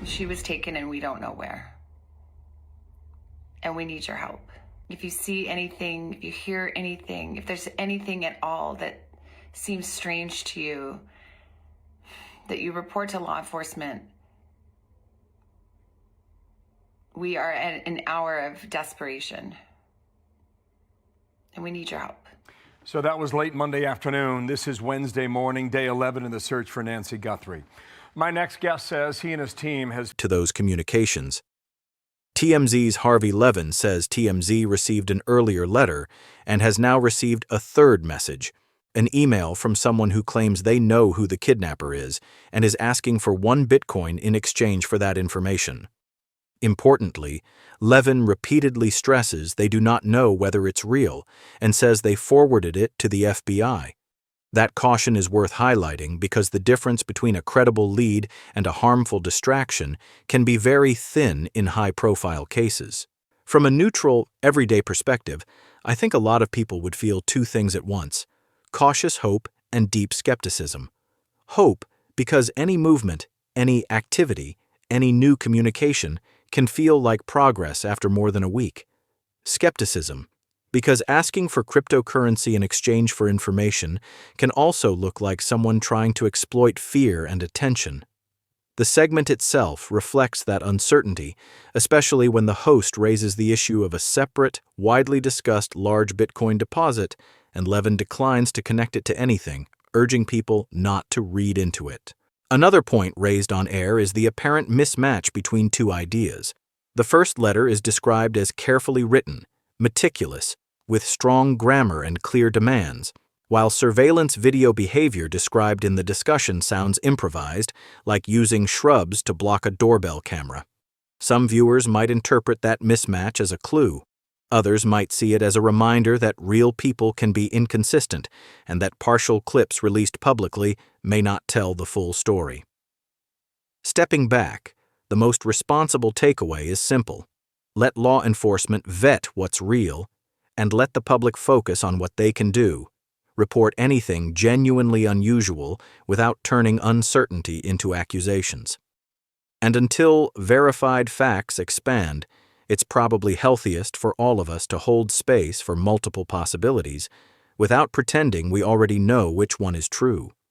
She was taken and we don't know where. And we need your help. If you see anything, if you hear anything, if there's anything at all that seems strange to you, that you report to law enforcement. We are at an hour of desperation, and we need your help. So that was late Monday afternoon. This is Wednesday morning, day 11 in the search for Nancy Guthrie. My next guest says he and his team has to those communications. TMZ's Harvey Levin says TMZ received an earlier letter and has now received a third message, an email from someone who claims they know who the kidnapper is and is asking for 1 Bitcoin in exchange for that information. Importantly, Levin repeatedly stresses they do not know whether it's real and says they forwarded it to the FBI. That caution is worth highlighting because the difference between a credible lead and a harmful distraction can be very thin in high-profile cases. From a neutral, everyday perspective, I think a lot of people would feel 2 things at once: cautious hope and deep skepticism. Hope because any movement, any activity, any new communication can feel like progress after more than a week. Skepticism because asking for cryptocurrency in exchange for information can also look like someone trying to exploit fear and attention. The segment itself reflects that uncertainty, especially when the host raises the issue of a separate, widely discussed large Bitcoin deposit, and Levin declines to connect it to anything, urging people not to read into it. Another point raised on air is the apparent mismatch between 2 ideas. The first letter is described as carefully written, meticulous, with strong grammar and clear demands, while surveillance video behavior described in the discussion sounds improvised, like using shrubs to block a doorbell camera. Some viewers might interpret that mismatch as a clue. Others might see it as a reminder that real people can be inconsistent and that partial clips released publicly may not tell the full story. Stepping back, the most responsible takeaway is simple. Let law enforcement vet what's real, and let the public focus on what they can do. Report anything genuinely unusual without turning uncertainty into accusations. And until verified facts expand, it's probably healthiest for all of us to hold space for multiple possibilities without pretending we already know which one is true.